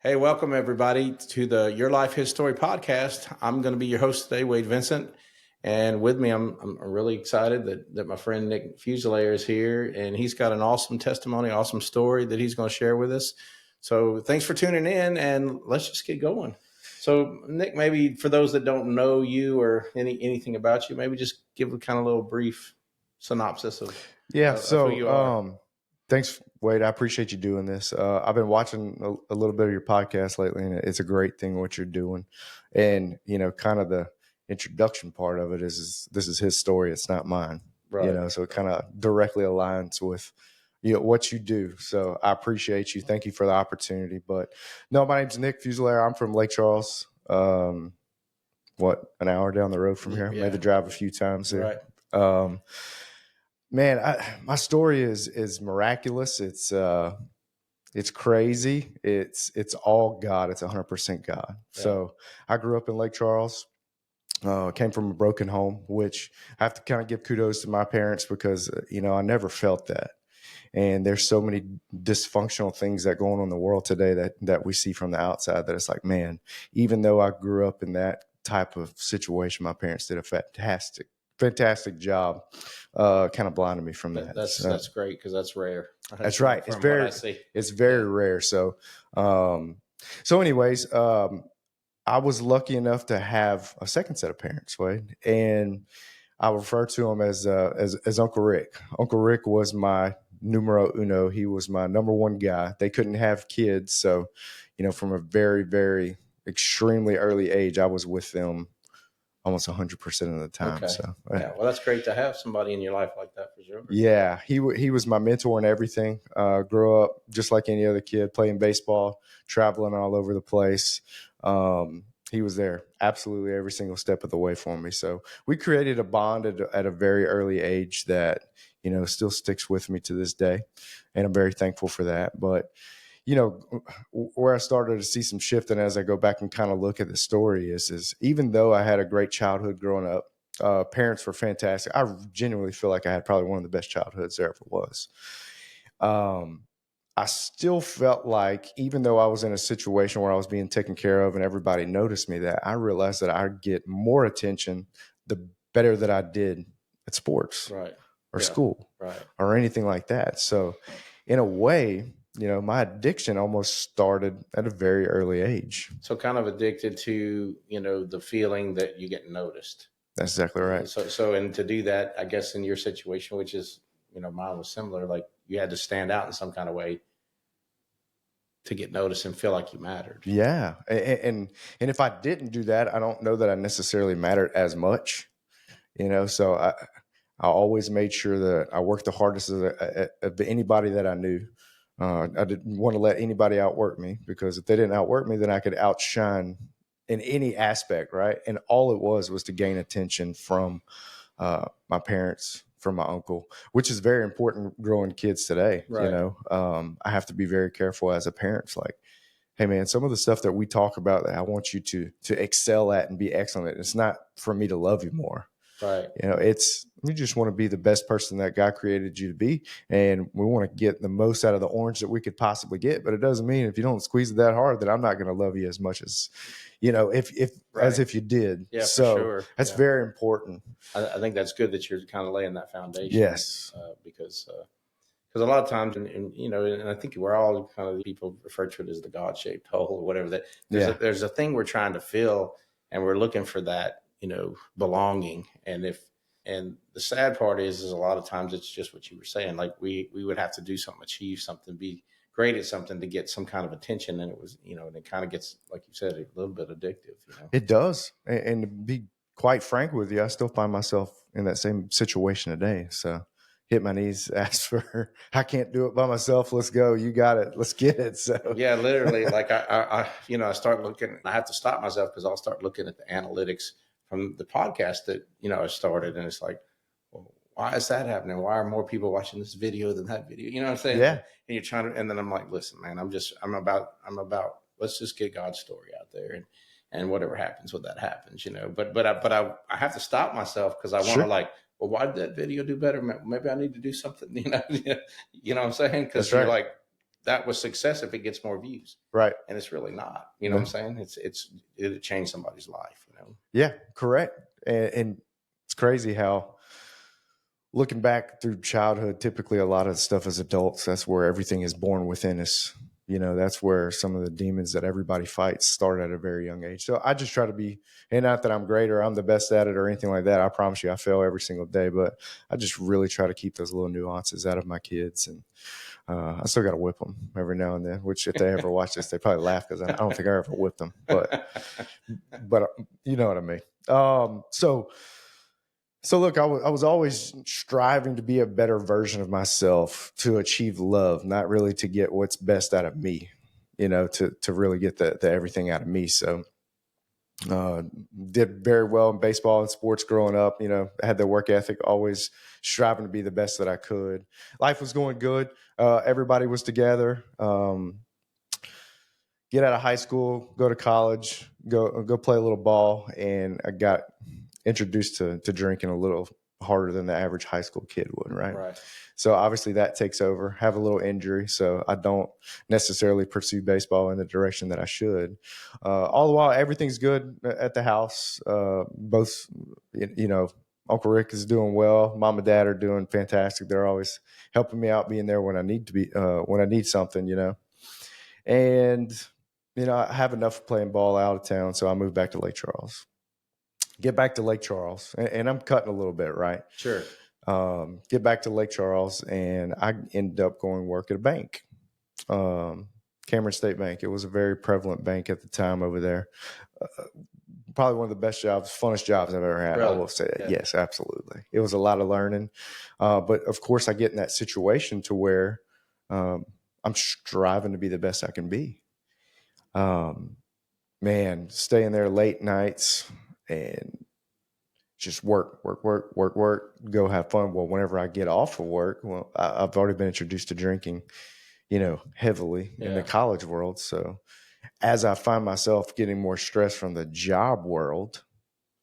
Hey, welcome everybody to the Your Life His Story podcast. I'm going to be your host today, Wade Vincent, and with me, I'm really excited that my friend Nick Fusilier is here, and he's got an awesome testimony, awesome story that he's going to share with us. So, thanks for tuning in, and let's just get going. So, Nick, maybe for those that don't know you or anything about you, maybe just give a kind of little brief synopsis of who you are. Thanks, Wade. I appreciate you doing this. I've been watching a little bit of your podcast lately, and it's a great thing what you're doing. And kind of the introduction part of it is this is his story. It's not mine. Right. So it kind of directly aligns with what you do. So I appreciate you. Thank you for the opportunity. But no, my name's Nick Fusilier. I'm from Lake Charles. An hour down the road from here. Yeah. Made the drive a few times there. Right. Man, my story is miraculous. It's crazy. It's all God. It's 100% God. Yeah. So I grew up in Lake Charles. Came from a broken home, which I have to kind of give kudos to my parents because I never felt that. And there's so many dysfunctional things that go on in the world today that we see from the outside that it's like, man, even though I grew up in that type of situation, my parents did a fantastic job kind of blinding me from that. That's great because that's rare. That's right. It's very rare. So anyways, I was lucky enough to have a second set of parents, Wade, and I refer to him as Uncle Rick. Uncle Rick was my numero uno. He was my number one guy. They couldn't have kids, so from a very, very extremely early age, I was with them almost 100% of the time. Okay. So yeah, well, that's great to have somebody in your life like that for sure. Yeah, he was my mentor in everything. Grew up just like any other kid, playing baseball, traveling all over the place. He was there absolutely every single step of the way for me. So we created a bond at a very early age that still sticks with me to this day, and I'm very thankful for that. But where I started to see some shifting as I go back and kind of look at the story is even though I had a great childhood growing up, parents were fantastic. I genuinely feel like I had probably one of the best childhoods there ever was. I still felt like even though I was in a situation where I was being taken care of and everybody noticed me, that I realized that I'd get more attention the better that I did at sports or school or anything like that. So in a way, my addiction almost started at a very early age. So kind of addicted to, the feeling that you get noticed. That's exactly right. And to do that, I guess in your situation, which is, mine was similar, like you had to stand out in some kind of way to get noticed and feel like you mattered. Yeah. And if I didn't do that, I don't know that I necessarily mattered as much, so I always made sure that I worked the hardest of anybody that I knew. I didn't want to let anybody outwork me, because if they didn't outwork me, then I could outshine in any aspect, right? And all it was to gain attention from my parents, from my uncle, which is very important growing kids today. Right. I have to be very careful as a parent. It's like, hey man, some of the stuff that we talk about that I want you to excel at and be excellent at, it's not for me to love you more. Right. We just want to be the best person that God created you to be. And we want to get the most out of the orange that we could possibly get. But it doesn't mean if you don't squeeze it that hard that I'm not going to love you as much as, as if you did. Yeah, so for sure. That's very important. I think that's good that you're kind of laying that foundation. Yes. Because a lot of times, and I think we're all kind of, people refer to it as the God-shaped hole or whatever, that there's a thing we're trying to fill, and we're looking for that, belonging. And the sad part is a lot of times it's just what you were saying. Like we would have to do something, achieve something, be great at something to get some kind of attention. And it was, and it kind of gets, like you said, a little bit addictive. It does. And to be quite frank with you, I still find myself in that same situation today. So hit my knees, ask for, I can't do it by myself. Let's go. You got it. Let's get it. So yeah, literally, like I start looking, I have to stop myself because I'll start looking at the analytics from the podcast that, I started, and it's like, well, why is that happening? Why are more people watching this video than that video? You know what I'm saying? Yeah. And you're trying to, and then I'm like, listen, man, I'm about, let's just get God's story out there, and whatever happens with that happens, but I have to stop myself because I want to like, well, why did that video do better? Maybe I need to do something, you know what I'm saying? Because you're like, that was success if it gets more views. Right. And it's really not. You know No. what I'm saying? It changed somebody's life. Yeah, correct. And it's crazy how looking back through childhood, typically a lot of the stuff as adults, that's where everything is born within us. That's where some of the demons that everybody fights start at a very young age. So I just try to be, and not that I'm great or I'm the best at it or anything like that. I promise you I fail every single day, but I just really try to keep those little nuances out of my kids. And I still got to whip them every now and then, which if they ever watch this, they probably laugh because I don't think I ever whipped them, but you know what I mean? So look, I was always striving to be a better version of myself, to achieve love, not really to get what's best out of me, to really get the everything out of me. So did very well in baseball and sports growing up. I had the work ethic, always striving to be the best that I could. Life was going good. Everybody was together. Get out of high school, go to college, go play a little ball, and I got introduced to drinking a little harder than the average high school kid would, right? Right. So obviously that takes over. Have a little injury, so I don't necessarily pursue baseball in the direction that I should. All the while, everything's good at the house. Both, Uncle Rick is doing well. Mom and Dad are doing fantastic. They're always helping me out, being there when I need to be, when I need something, And I have enough playing ball out of town, so I moved back to Lake Charles. Get back to Lake Charles, and I'm cutting a little bit, right? Sure. Get back to Lake Charles, and I ended up going work at a bank, Cameron State Bank. It was a very prevalent bank at the time over there. Probably one of the best jobs, funnest jobs I've ever had. Really? I will say that. Yeah. Yes, absolutely. It was a lot of learning. But of course, I get in that situation to where I'm striving to be the best I can be. Man, staying there late nights and just work, go have fun. Well, whenever I get off of work, I've already been introduced to drinking, heavily in the college world. So as I find myself getting more stress from the job world,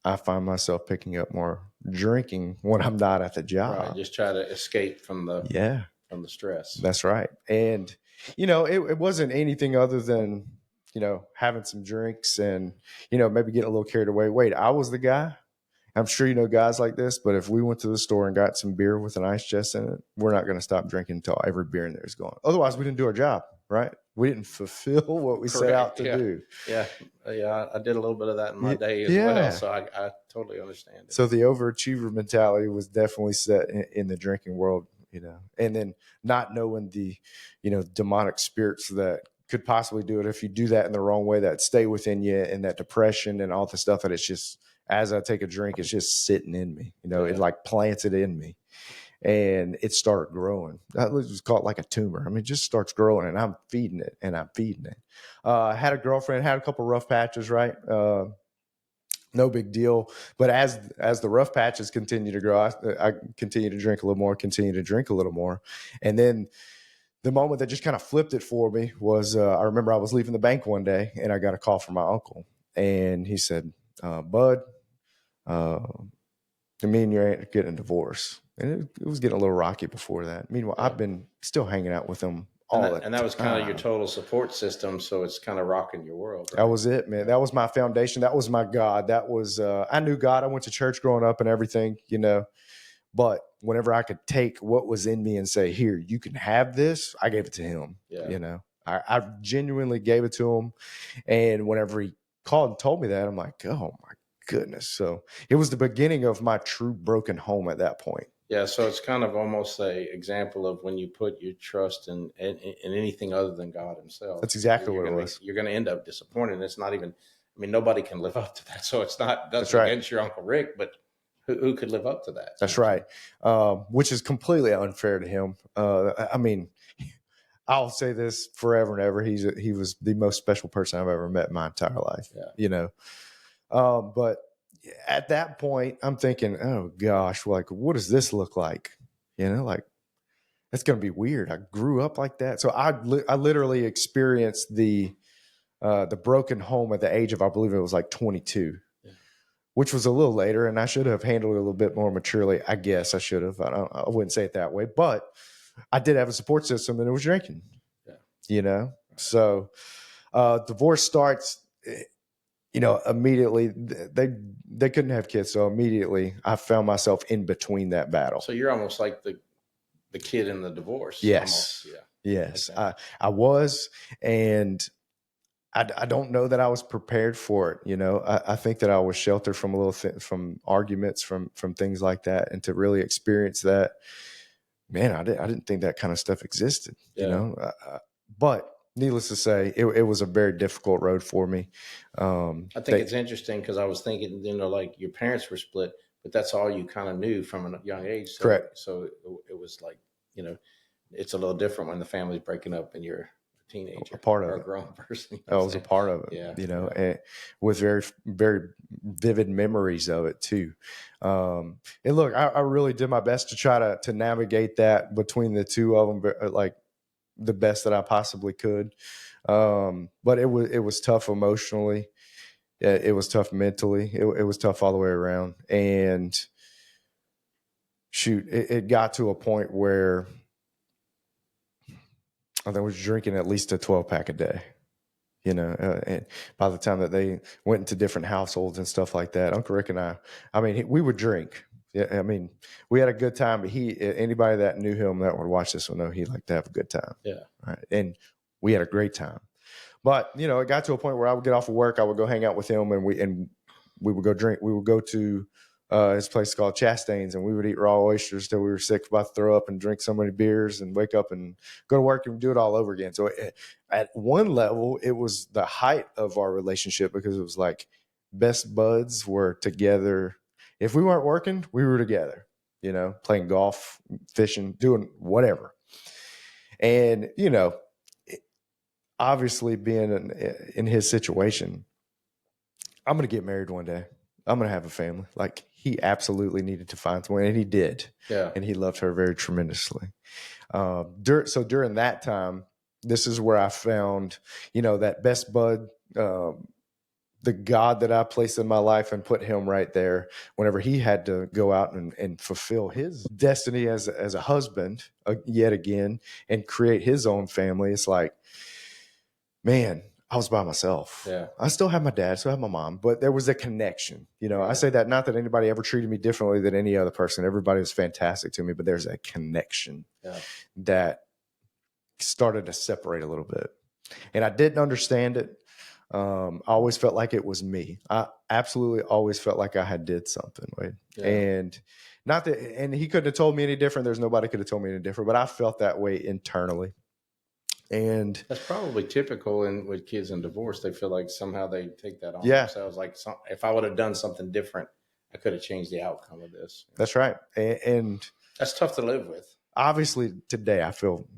I find myself picking up more drinking when I'm not at the job. Right. Just try to escape from the stress. That's right. And, it wasn't anything other than, having some drinks and, maybe getting a little carried away. Wait, I was the guy? I'm sure you know guys like this, but if we went to the store and got some beer with an ice chest in it, we're not going to stop drinking until every beer in there is gone. Otherwise, we didn't do our job, right? We didn't fulfill what we set out to do. Yeah. I did a little bit of that in my day as well, so I totally understand it. So the overachiever mentality was definitely set in the drinking world, and then not knowing the, demonic spirits that could possibly do it if you do that in the wrong way, that stay within you, and that depression and all the stuff that it's just, as I take a drink, it's just sitting in me, it like plants it in me, and it started growing. That was called like a tumor. I mean, it just starts growing, and I'm feeding it and I'm feeding it. I had a girlfriend, had a couple rough patches, right? No big deal. But as the rough patches continue to grow, I continue to drink a little more, and then the moment that just kind of flipped it for me was, I remember I was leaving the bank one day and I got a call from my uncle, and he said, Bud, me and you ain't getting a divorce. And it was getting a little rocky before that. Meanwhile, I've been still hanging out with him and that was kind of your total support system. So it's kind of rocking your world. Right? That was it, man. That was my foundation. That was my God. That was, I knew God. I went to church growing up and everything, but whenever I could take what was in me and say, here, you can have this, I gave it to him. Yeah. I genuinely gave it to him. And whenever he called and told me that, I'm like, oh my goodness. So it was the beginning of my true broken home at that point. Yeah. So it's kind of almost an example of when you put your trust in anything other than God himself. That's exactly what it was. You're going to end up disappointed. It's not even, nobody can live up to that. So it's that's right. Against your Uncle Rick, but who could live up to that? That's right. Which is completely unfair to him. I'll say this forever and ever. He was the most special person I've ever met in my entire life. Yeah. But at that point, I'm thinking, oh gosh, like what does this look like? Like that's going to be weird. I grew up like that, so I literally experienced the broken home at the age of, I believe it was like 22. Which was a little later, and I should have handled it a little bit more maturely. I guess I should have. I wouldn't say it that way, but I did have a support system, and it was drinking. Yeah. So divorce starts, immediately. They couldn't have kids, so immediately I found myself in between that battle. So you're almost like the kid in the divorce. Yes. Almost. Yeah. Yes. Okay. I was, and I don't know that I was prepared for it. I think that I was sheltered from from arguments, from things like that, and to really experience that, man, I didn't think that kind of stuff existed. Yeah. But needless to say, it was a very difficult road for me. I think it's interesting because I was thinking, like your parents were split, but that's all you kind of knew from a young age. So, Correct. so it was like, it's a little different when the family's breaking up and you're a teenager A part of or a it. grown person. I was a part of it. Yeah. And with very, very vivid memories of it too. And look, I really did my best to try to navigate that between the two of them, like the best that I possibly could. But it was tough emotionally. It was tough mentally. It was tough all the way around. And shoot, it got to a point where I was drinking at least a 12-pack a day. And by the time that they went into different households and stuff like that, Uncle Rick and I mean, we would drink. Yeah, I mean, we had a good time. But anybody that knew him that would watch this will know he liked to have a good time. Yeah. Right. And we had a great time. But it got to a point where I would get off of work, I would go hang out with him, and we would go drink. We would go to his place called Chastain's, and we would eat raw oysters till we were sick, about to throw up, and drink so many beers, and wake up and go to work and do it all over again. So at one level, it was the height of our relationship, because it was like best buds were together. If we weren't working, we were together, playing golf, fishing, doing whatever. And, obviously being in his situation, I'm going to get married one day. I'm going to have a family. Like, he absolutely needed to find someone, and he did. Yeah. And he loved her very tremendously. So during that time, this is where I found, that best bud, the God that I placed in my life, and put him right there whenever he had to go out and fulfill his destiny as a husband, yet again, and create his own family. It's like, man, I was by myself. Yeah. I still have my dad, still have my mom, but there was a connection. I Right. say that not that anybody ever treated me differently than any other person. Everybody was fantastic to me, but there's a connection that started to separate a little bit. And I didn't understand it. I always felt like it was me. I absolutely always felt like I had did something, Wade. Yeah. And not that, and he couldn't have told me any different. There's nobody could have told me any different, but I felt that way internally. And that's probably typical with kids in divorce. They feel like somehow they take that on Yeah. themselves. Like, if I would have done something different, I could have changed the outcome of this. That's right. And that's tough to live with. Obviously today I feel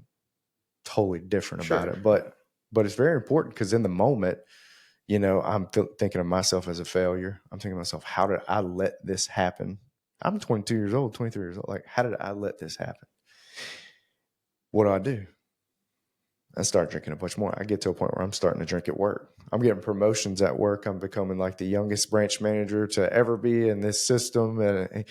totally different Sure. about it, but it's very important, because in the moment, I'm thinking of myself as a failure. I'm thinking to myself, how did I let this happen? I'm 22 years old, 23 years old. Like, how did I let this happen? What do? I start drinking a bunch more. I get to a point where I'm starting to drink at work. I'm getting promotions at work. I'm becoming like the youngest branch manager to ever be in this system. And,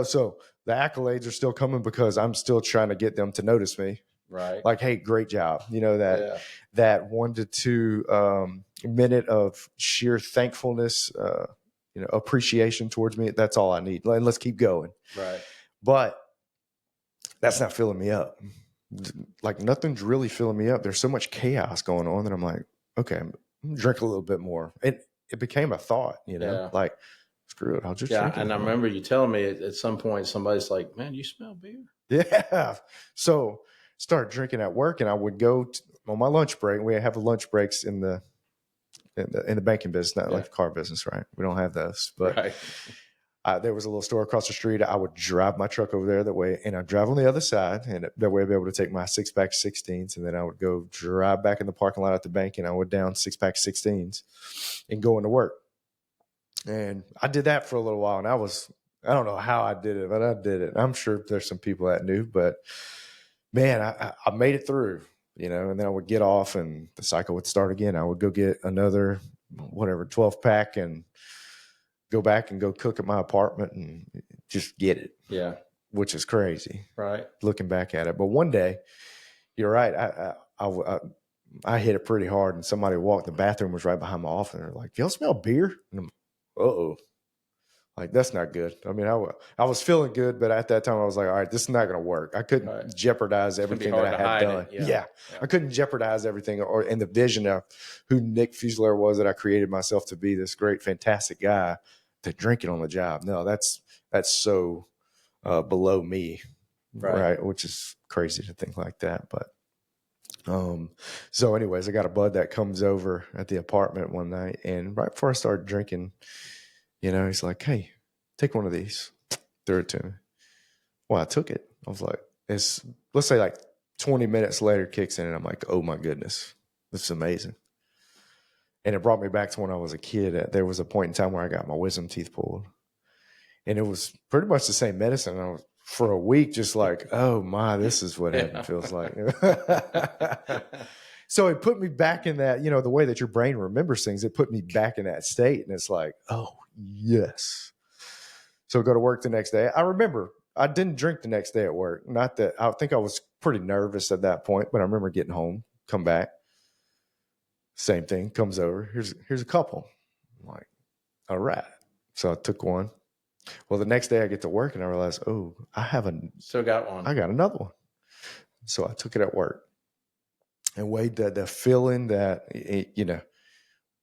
so the accolades are still coming because I'm still trying to get them to notice me. Right. Like, hey, great job. That 1 to 2 minute of sheer thankfulness, appreciation towards me. That's all I need. And let's keep going. Right. But that's not filling me up. Like, nothing's really filling me up. There's so much chaos going on that I'm like, okay, I'm gonna drink a little bit more. It became a thought, like, screw it, I'll just drink. And I remember you telling me at some point, somebody's like, man, you smell beer. Yeah. So start drinking at work, and I would go on my lunch break. We have lunch breaks in the banking business, not like the car business, right? We don't have those, but right. There was a little store across the street. I would drive my truck over there that way, and I'd drive on the other side, and that way I'd be able to take my 6-pack 16s, and then I would go drive back in the parking lot at the bank, and I would down 6-pack 16s and go into work. And I did that for a little while, and I don't know how I did it, but I did it. I'm sure there's some people that knew, but man, I made it through, and then I would get off, and the cycle would start again. I would go get another 12-pack and go back and go cook at my apartment and just get it. Yeah. Which is crazy. Right. Looking back at it. But one day, you're right. I hit it pretty hard, and somebody walked. The bathroom was right behind my office, and they're like, "Y'all smell beer?" And I'm, "Uh-oh." Like, that's not good. I mean, I was feeling good, but at that time I was like, all right, this is not going to work. I couldn't jeopardize It's gonna be everything that hard I to had hide done. it. Yeah. Yeah. I couldn't jeopardize everything or in the vision of who Nick Fusilier was, that I created myself to be, this great, fantastic guy, to drink it on the job. No, that's so below me. Right. Which is crazy to think like that. But so anyways, I got a bud that comes over at the apartment one night, and right before I started drinking, he's like, "Hey, take one of these." Threw it to me. Well, I took it. I was like, let's say like 20 minutes later kicks in, and I'm like, oh my goodness, this is amazing. And it brought me back to when I was a kid. There was a point in time where I got my wisdom teeth pulled, and it was pretty much the same medicine. I was for a week just like, oh my, this is what heaven feels like. So it put me back in that, the way that your brain remembers things, it put me back in that state. And it's like, oh yes. So go to work the next day. I remember I didn't drink the next day at work. Not that I think I was pretty nervous at that point, but I remember getting home, come back, same thing, comes over. Here's a couple. I'm like, all right. So I took one. Well, the next day I get to work and I realize, oh, Still got one. I got another one. So I took it at work. And Wade, the feeling that,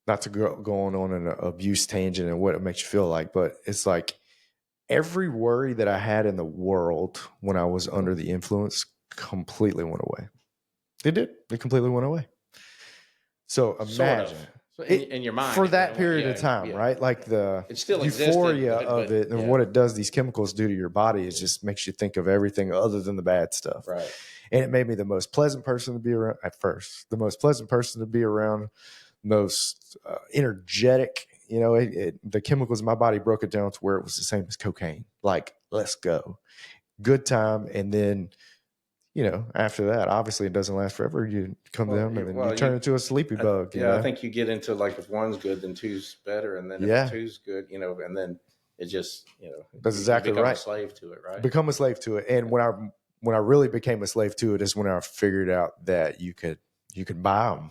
not to go on an abuse tangent and what it makes you feel like, but it's like every worry that I had in the world when I was under the influence completely went away. It did. It completely went away. So imagine so in your mind for that period of time, right? Like the euphoria of it and what it does, these chemicals do to your body, it just makes you think of everything other than the bad stuff. Right. And it made me the most pleasant person to be around at first, the most pleasant person to be around, most energetic. The chemicals in my body broke it down to where it was the same as cocaine. Like, let's go. Good time. And then, after that, obviously it doesn't last forever. You come down and then you turn into a sleepy bug. I think you get into like, if one's good, then two's better. And then if two's good, and then it just, that's exactly you become right. a slave to it, right? Become a slave to it. And when I really became a slave to it is when I figured out that you could buy them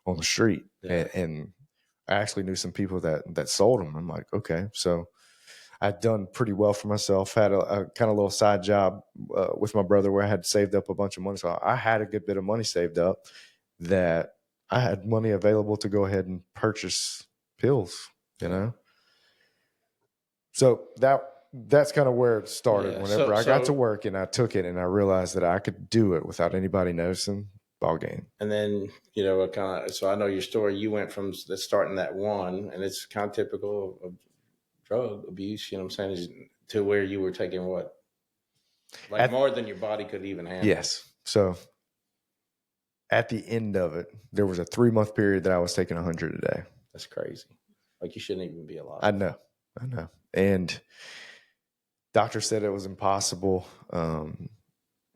on the street. And I actually knew some people that sold them. I'm like, okay, so I'd done pretty well for myself. Had a kind of little side job with my brother where I had saved up a bunch of money. So I had a good bit of money saved up that I had money available to go ahead and purchase pills, So that's kind of where it started. Whenever I got to work and I took it and I realized that I could do it without anybody noticing, ball game. And then, so I know your story. You went from starting that one, and it's kind of typical of drug abuse, what I'm saying, to where you were taking what? Like more than your body could even handle. Yes. So at the end of it, there was a 3-month period that I was taking 100 a day. That's crazy. Like, you shouldn't even be alive. I know. And doctor said it was impossible.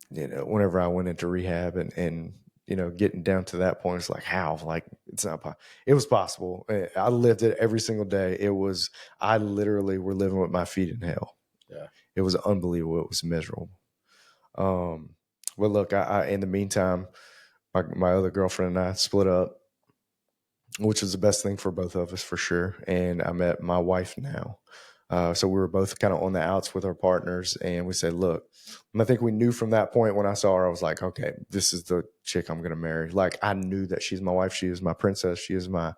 Whenever I went into rehab and getting down to that point, it's like, how? Like, it's not possible. It was possible. I lived it every single day. I literally were living with my feet in hell. Yeah. It was unbelievable. It was miserable. Well, look, I in the meantime, my other girlfriend and I split up, which was the best thing for both of us for sure. And I met my wife now. So we were both kind of on the outs with our partners, and we said, look, and I think we knew from that point when I saw her, I was like, okay, this is the chick I'm going to marry. Like, I knew that she's my wife. She is my princess. She is my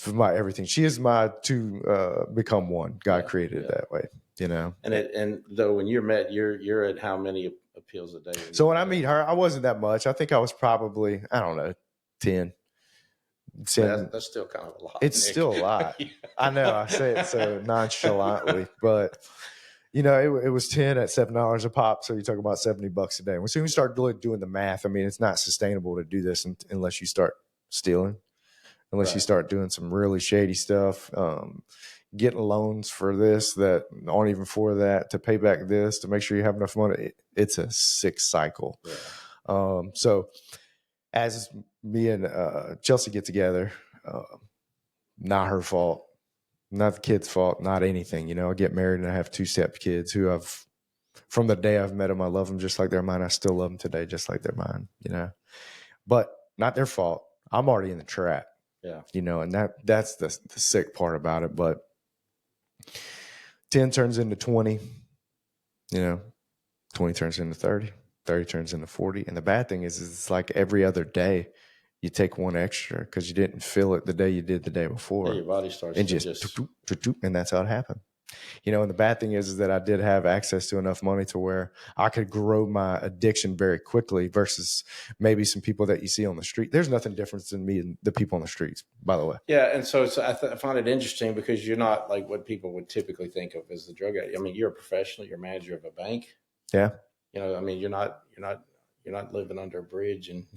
everything. She is my to become one. God created it that way, And though when you're met, you're at how many appeals a day? So when I meet her, I wasn't that much. I think I was probably, I don't know, 10. That's still kind of a lot. It's still a lot. Yeah. I know. I say it so nonchalantly, but it was 10 at $7 a pop. So you talk about $70 a day. When we start doing the math, I mean, it's not sustainable to do this unless you start stealing, unless you start doing some really shady stuff, getting loans for this that aren't even for that, to pay back this, to make sure you have enough money. It's a sick cycle. Yeah. So as me and Chelsea get together, not her fault, not the kid's fault, not anything. I get married and I have 2 step kids who from the day I've met them, I love them just like they're mine. I still love them today just like they're mine, But not their fault. I'm already in the trap. Yeah. And that's the sick part about it. But 10 turns into 20, 20 turns into 30, 30 turns into 40. And the bad thing is it's like every other day you take one extra because you didn't feel it the day you did the day before. Yeah, your body starts and to just and that's how it happened. And the bad thing is that I did have access to enough money to where I could grow my addiction very quickly versus maybe some people that you see on the street. There's nothing different than me and the people on the streets, by the way. Yeah, and so I find it interesting because you're not like what people would typically think of as the drug addict. I mean, you're a professional. You're a manager of a bank. Yeah. I mean, you're not living under a bridge, and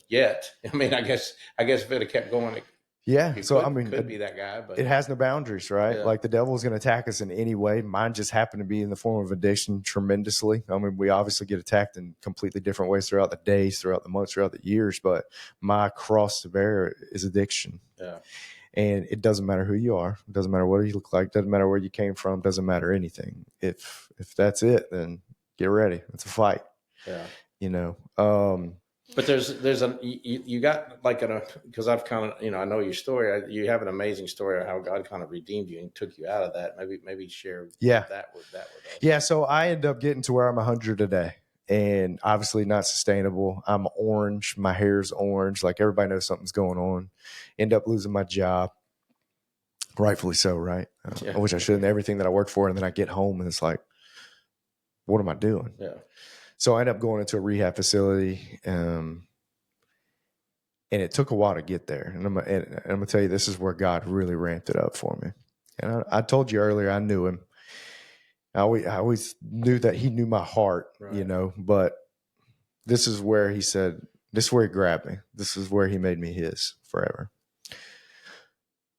yet. I mean, I guess if it had kept going, yeah. So I mean, could be that guy, but it has no boundaries, right? Yeah. Like the devil is going to attack us in any way. Mine just happened to be in the form of addiction tremendously. I mean, we obviously get attacked in completely different ways throughout the days, throughout the months, throughout the years. But my cross to bear is addiction. Yeah. And it doesn't matter who you are. It doesn't matter what you look like. Doesn't matter where you came from. Doesn't matter anything. If that's it, then get ready. It's a fight. Yeah. But you got like because I've kind of, I know your story. You have an amazing story of how God kind of redeemed you and took you out of that. Maybe share that with us. Yeah. So I end up getting to where I'm 100 a day. And obviously not sustainable. I'm orange. My hair's orange. Like everybody knows something's going on. End up losing my job. Rightfully so, right? I wish I shouldn't. Everything that I worked for, and then I get home and it's like, what am I doing? Yeah. So I ended up going into a rehab facility, and it took a while to get there. And I'm gonna tell you, this is where God really ramped it up for me. And I told you earlier, I knew him. I always knew that he knew my heart, right. But this is where he said, this is where he grabbed me. This is where he made me his forever.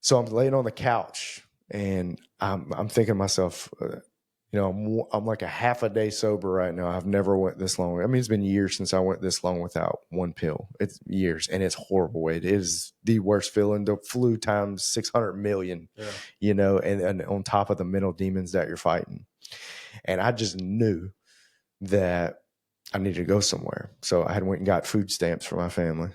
So I'm laying on the couch, and I'm thinking to myself, I'm like a half a day sober right now. I've never went this long. I mean, it's been years since I went this long without one pill. It's years, and it's horrible. It is the worst feeling. The flu times 600 million, and on top of the mental demons that you're fighting. And I just knew that I needed to go somewhere. So I had went and got food stamps for my family,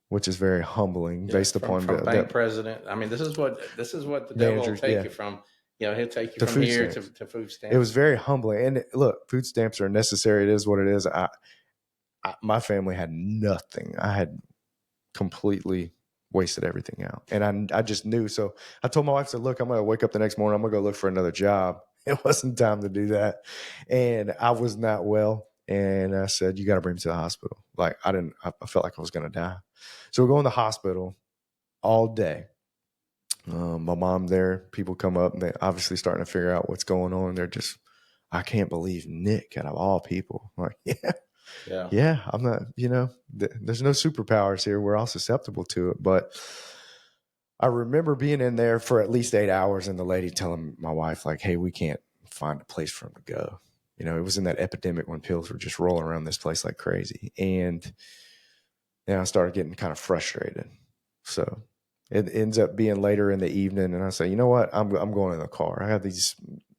which is very humbling based upon from bank president. I mean, this is what the devil will take you from. He'll take you from here to food stamps. It was very humbling. And look, food stamps are necessary. It is what it is. My family had nothing. I had completely wasted everything out. And I just knew. So I told my wife, I said, look, I'm going to wake up the next morning. I'm going to go look for another job. It wasn't time to do that. And I was not well. And I said, you got to bring me to the hospital. Like I felt like I was going to die. So we're going to the hospital all day. My mom there, people come up and they obviously starting to figure out what's going on. They're just, I can't believe Nick out of all people. I'm like, yeah, I'm not, there's no superpowers here. We're all susceptible to it. But I remember being in there for at least 8 hours and the lady telling my wife, like, hey, we can't find a place for him to go. It was in that epidemic when pills were just rolling around this place like crazy. And then I started getting kind of frustrated. So it ends up being later in the evening. And I say, you know what? I'm going in the car. I have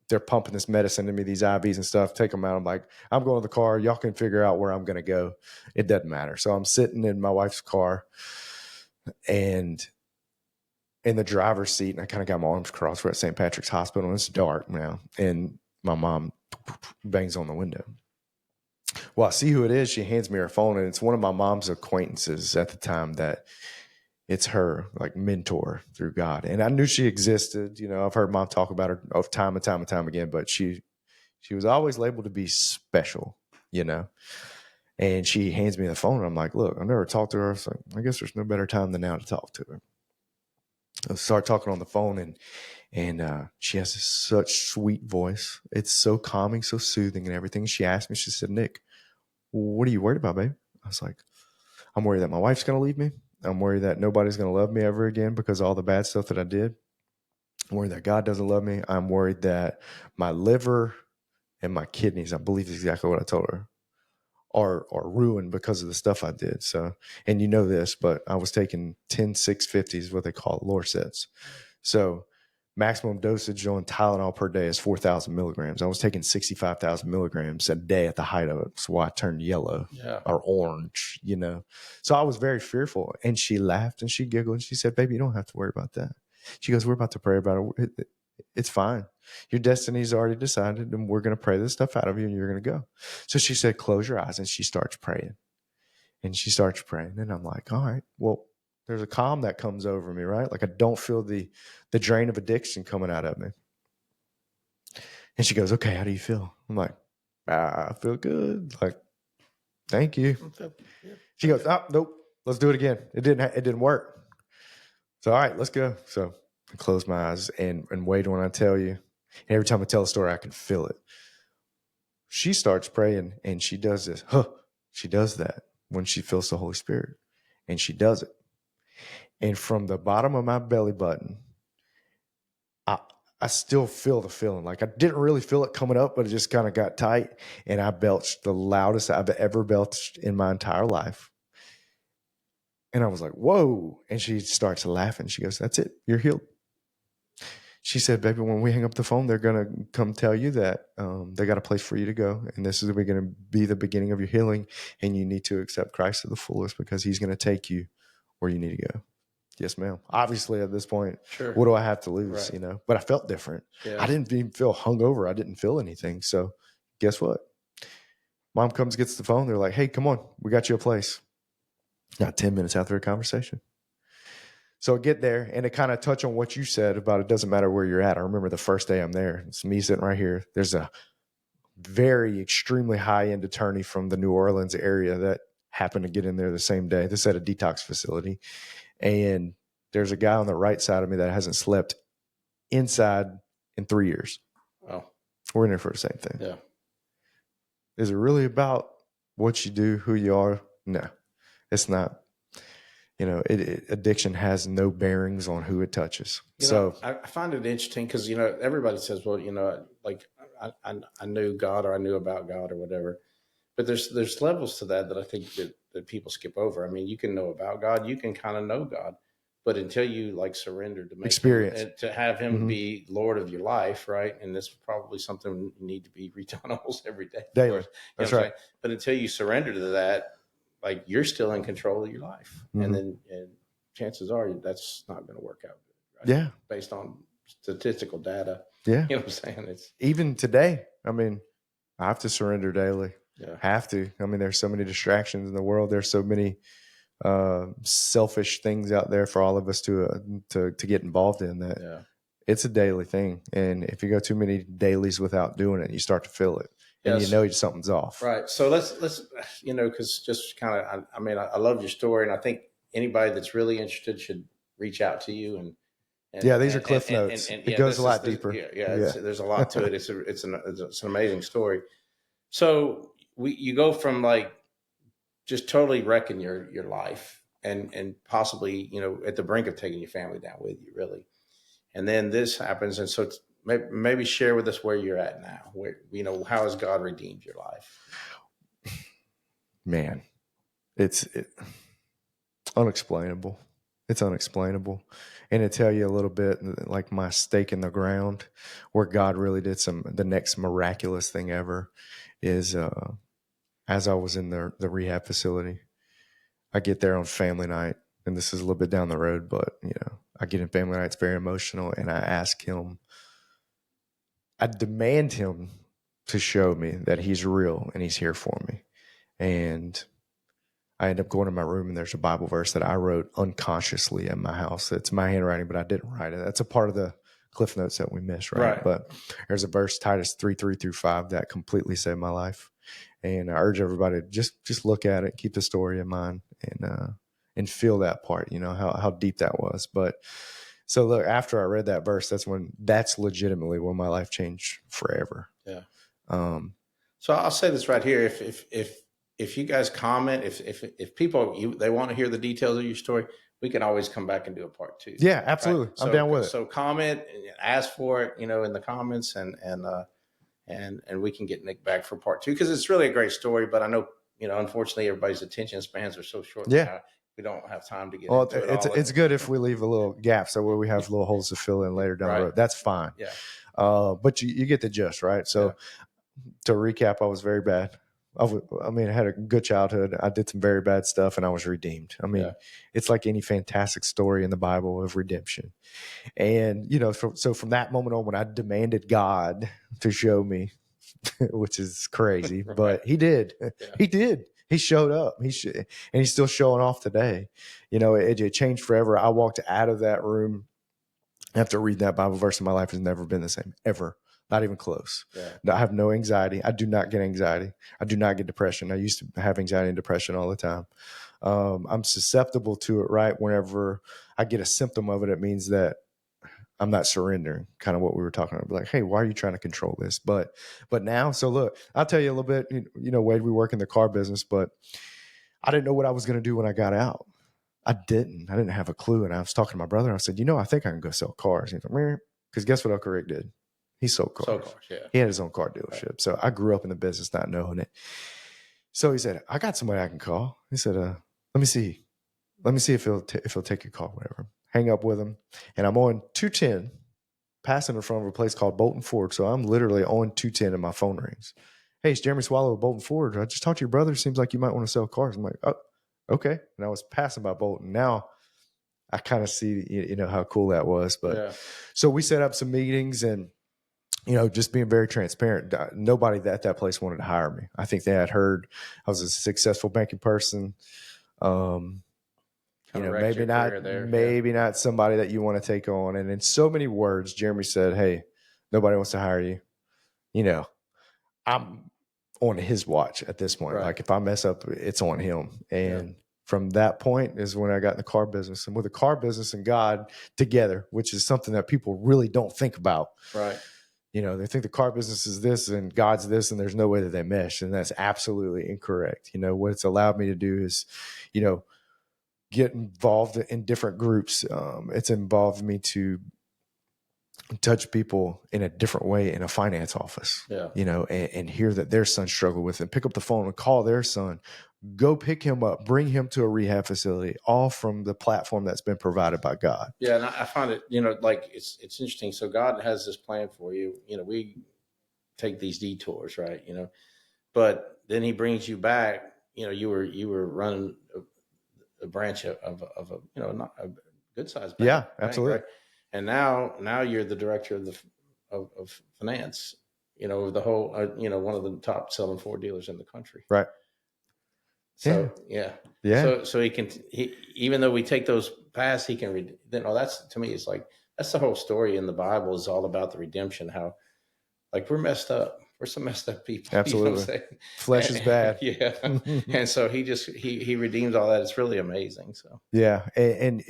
they're pumping this medicine to me, these IVs and stuff. Take them out. I'm like, I'm going in the car. Y'all can figure out where I'm going to go. It doesn't matter. So I'm sitting in my wife's car and in the driver's seat. And I kind of got my arms crossed. We're at St. Patrick's Hospital. And it's dark now. And my mom bangs on the window. Well, I see who it is. She hands me her phone, and it's one of my mom's acquaintances at the time that it's her like mentor through God. And I knew she existed. I've heard mom talk about her of time and time and time again, but she was always labeled to be special, and she hands me the phone and I'm like, look, I've never talked to her. So I guess there's no better time than now to talk to her. I start talking on the phone and she has such sweet voice. It's so calming, so soothing and everything. She asked me, she said, Nick, what are you worried about, babe? I was like, I'm worried that my wife's going to leave me. I'm worried that nobody's going to love me ever again because of all the bad stuff that I did. I'm worried that God doesn't love me. I'm worried that my liver and my kidneys, I believe is exactly what I told her, are ruined because of the stuff I did. So, and this, but I was taking 10 650s, what they call Lorcets. So maximum dosage on Tylenol per day is 4,000 milligrams. I was taking 65,000 milligrams a day at the height of it. So I turned yellow or orange, you know. So I was very fearful. And she laughed and she giggled and she said, baby, you don't have to worry about that. She goes, we're about to pray about it. It's fine. Your destiny's already decided and we're going to pray this stuff out of you and you're going to go. So she said, close your eyes. And she starts praying. And she starts praying. And I'm like, all right, well, there's a calm that comes over me, right? Like I don't feel the drain of addiction coming out of me. And she goes, okay, how do you feel? I'm like, I feel good. Like, thank you. She goes, oh, nope, let's do it again. It didn't work. So, all right, let's go. So I close my eyes and wait when I tell you. And every time I tell a story, I can feel it. She starts praying and she does this. She does that when she feels the Holy Spirit. And she does it. And from the bottom of my belly button, I still feel the feeling. Like I didn't really feel it coming up, but it just kind of got tight. And I belched the loudest I've ever belched in my entire life. And I was like, whoa. And she starts laughing. She goes, that's it. You're healed. She said, baby, when we hang up the phone, they're going to come tell you that they got a place for you to go. And this is going to be the beginning of your healing. And you need to accept Christ to the fullest because he's going to take you where you need to go. Yes, ma'am. Obviously, at this point, what do I have to lose? Right. You know, but I felt different. Yeah. I didn't even feel hungover. I didn't feel anything. So, guess what? Mom comes, gets the phone. They're like, "Hey, come on, we got you a place." Not 10 minutes after a conversation. So I get there, and to kind of touch on what you said about it doesn't matter where you're at. I remember the first day I'm there. It's me sitting right here. There's a very extremely high end attorney from the New Orleans area that happened to get in there the same day. This at a detox facility. And there's a guy on the right side of me that hasn't slept inside in 3 years. Oh, we're in there for the same thing. Yeah. Is it really about what you do, who you are? No, it's not. You know, addiction has no bearings on who it touches. I find it interesting because, everybody says, well, like I knew God or I knew about God or whatever. But there's levels to that I think that people skip over. I mean, you can know about God, you can kind of know God, but until you like surrender to make experience him, to have him be Lord of your life, right? And this is probably something you need to be redone almost every day. Daily. That's right. But until you surrender to that, like you're still in control of your life, and chances are that's not going to work out good, right? Yeah, based on statistical data. Yeah, you know what I'm saying? It's even today. I mean, I have to surrender daily. Yeah. Have to. I mean, there's so many distractions in the world. There's so many selfish things out there for all of us to get involved in that it's a daily thing. And if you go too many dailies without doing it, you start to feel it and you know something's off. Right. So let's because just kind of, I mean, I love your story and I think anybody that's really interested should reach out to you and these are cliff notes. It goes a lot deeper. There's a lot to it. It's an amazing story. So you go from like just totally wrecking your life and possibly, at the brink of taking your family down with you, really. And then this happens. And so maybe share with us where you're at now. Where, how has God redeemed your life? Man, it's unexplainable. It's unexplainable. And to tell you a little bit, like my stake in the ground, where God really did the next miraculous thing ever is as I was in the rehab facility, I get there on family night, and this is a little bit down the road, but I get in family night. It's very emotional, and I demand him to show me that he's real and he's here for me. And I end up going to my room, and there's a Bible verse that I wrote unconsciously in my house. It's my handwriting, but I didn't write it. That's a part of the cliff notes that we missed, right? But there's a verse, Titus 3:3-5, that completely saved my life. And I urge everybody to just look at it, keep the story in mind, and feel that part, how deep that was. But so look, after I read that verse, that's legitimately when my life changed forever. Yeah. So I'll say this right here. If you guys comment, if people, they want to hear the details of your story, we can always come back and do a part 2. Yeah, absolutely. Right? I'm down with it. So comment, ask for it, in the comments and we can get Nick back for part 2 because it's really a great story. But I know, unfortunately, everybody's attention spans are so short. Yeah. Now. we don't have time to get Well, into it all. it's good if we leave a little gap so where we have little holes to fill in later down the road. That's fine. Yeah. But you get the gist, right? So to recap, I was very bad. I had a good childhood. I did some very bad stuff, and I was redeemed. I mean, it's like any fantastic story in the Bible of redemption. And so from that moment on, when I demanded God to show me, which is crazy, but He did. He did. He showed up. And he's still showing off today. It changed forever. I walked out of that room after reading that Bible verse, and my life has never been the same, ever. Not even close. I have no anxiety. I do not get anxiety. I do not get depression. I used to have anxiety and depression all the time. I'm susceptible to it, right? Whenever I get a symptom of it, it means that I'm not surrendering, kind of what we were talking about. Like, hey, why are you trying to control this? But now, so look, I'll tell you a little bit, Wade, we work in the car business, but I didn't know what I was going to do when I got out. I didn't have a clue. And I was talking to my brother. And I said, I think I can go sell cars. Because guess what Uncle Rick did? He sold cars. He had his own car dealership. Right. So I grew up in the business not knowing it. So he said, I got somebody I can call. He said, let me see. Let me see if he'll take your call, whatever. Hang up with him. And I'm on 210, passing in front of a place called Bolton Ford. So I'm literally on 210 and my phone rings. Hey, it's Jeremy Swallow of Bolton Ford. I just talked to your brother. Seems like you might want to sell cars. I'm like, oh, okay. And I was passing by Bolton. Now I kind of see, how cool that was. But so we set up some meetings and, just being very transparent. Nobody at that place wanted to hire me. I think they had heard I was a successful banking person. Maybe not somebody that you want to take on. And in so many words, Jeremy said, hey, nobody wants to hire you. I'm on his watch at this point. Right. Like if I mess up, it's on him. And from that point is when I got in the car business. And with the car business and God together, which is something that people really don't think about. Right. They think the car business is this and God's this, and there's no way that they mesh. And that's absolutely incorrect. What it's allowed me to do is, get involved in different groups. It's involved me to touch people in a different way in a finance office, and hear that their son struggled with it, pick up the phone and call their son, go pick him up, bring him to a rehab facility, all from the platform that's been provided by God. Yeah. And I find it, like it's interesting. So God has this plan for you. We take these detours, right? But then he brings you back, you were running a branch of a, not a good sized bank. Yeah, absolutely. Right? And now you're the director of finance, the whole, one of the top selling Ford dealers in the country. Right. So, yeah. So even though we take those paths, he can, that's, to me, it's like, that's the whole story in the Bible is all about the redemption, how like we're messed up. We're some messed up people. Absolutely. Flesh is bad. Yeah. And so he redeems all that. It's really amazing. So, yeah. And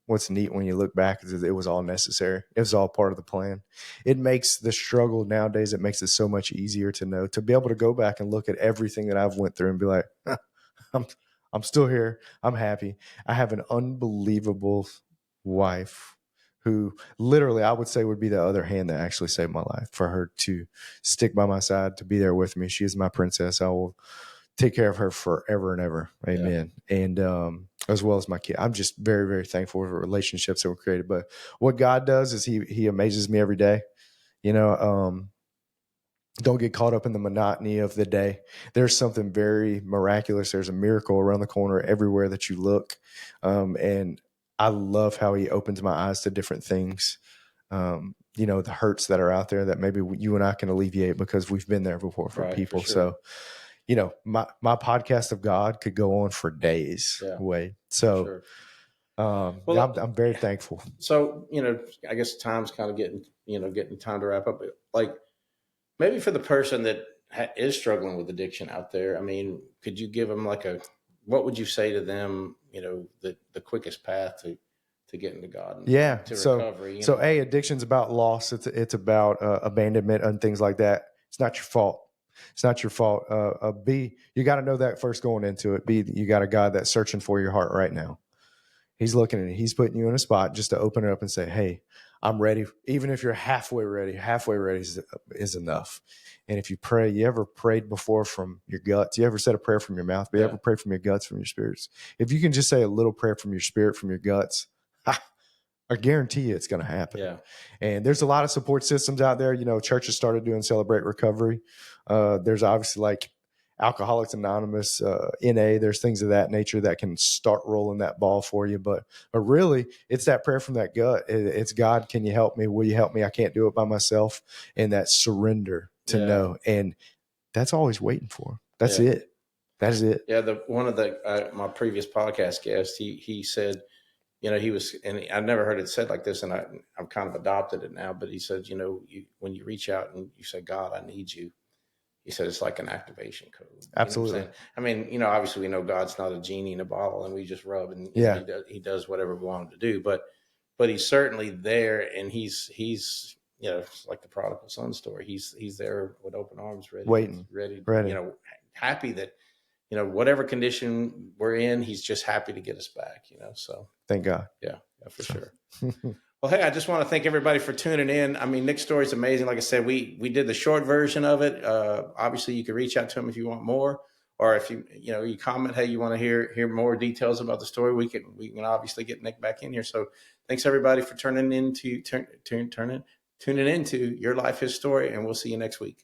what's neat when you look back is it was all necessary. It was all part of the plan. It makes the struggle nowadays, it makes it so much easier to know, to be able to go back and look at everything that I've went through and be like, I'm still here. I'm happy. I have an unbelievable wife who literally I would say would be the other hand that actually saved my life, for her to stick by my side, to be there with me. She is my princess. I will take care of her forever and ever. Amen. Yeah. And as well as my kid. I'm just very, very thankful for the relationships that were created. But what God does is he amazes me every day. Don't get caught up in the monotony of the day. There's something very miraculous. There's a miracle around the corner everywhere that you look. And I love how he opens my eyes to different things. The hurts that are out there that maybe you and I can alleviate because we've been there before for people. For sure. So, my podcast of God could go on for days. Yeah, Wade. So, sure. I'm very thankful. So, I guess time's kind of getting time to wrap up. Like maybe for the person that is struggling with addiction out there, I mean, could you give them what would you say to them, the quickest path to getting to God and to recovery? So addiction's about loss. It's about abandonment and things like that. It's not your fault. It's not your fault. B, you got to know that first going into it. B, you got a God that's searching for your heart right now. He's looking at it. He's putting you in a spot just to open it up and say, hey, I'm ready. Even if you're halfway ready is enough. And if you pray, you ever prayed before from your guts? You ever said a prayer from your mouth? But you ever pray from your guts, from your spirits? If you can just say a little prayer from your spirit, from your guts, I guarantee you it's going to happen. Yeah. And there's a lot of support systems out there. You know, churches started doing Celebrate Recovery. There's obviously like Alcoholics Anonymous, NA. There's things of that nature that can start rolling that ball for you. But really, it's that prayer from that gut. It's God, can you help me? Will you help me? I can't do it by myself. And that surrender to know. And that's always waiting for. That's it. That is it. Yeah. One of my previous podcast guests, he said, you know, he was, and I've never heard it said like this, and I've kind of adopted it now, but he said, you know, when you reach out and you say, God, I need you, he said, it's like an activation code. Absolutely. You know I mean, you know, obviously we know God's not a genie in a bottle and we just rub and he does whatever we want him to do, but he's certainly there, and he's, you know, it's like the prodigal son story. He's there with open arms, ready, you know, happy that, you know, whatever condition we're in, he's just happy to get us back, you know? So thank God. Yeah, for sure. Well, hey, I just want to thank everybody for tuning in. I mean, Nick's story is amazing. Like I said, we did the short version of it. Obviously you can reach out to him if you want more, or if you comment, hey, you want to hear more details about the story, we can obviously get Nick back in here. So thanks everybody for tuning into Your Life, His Story, and we'll see you next week.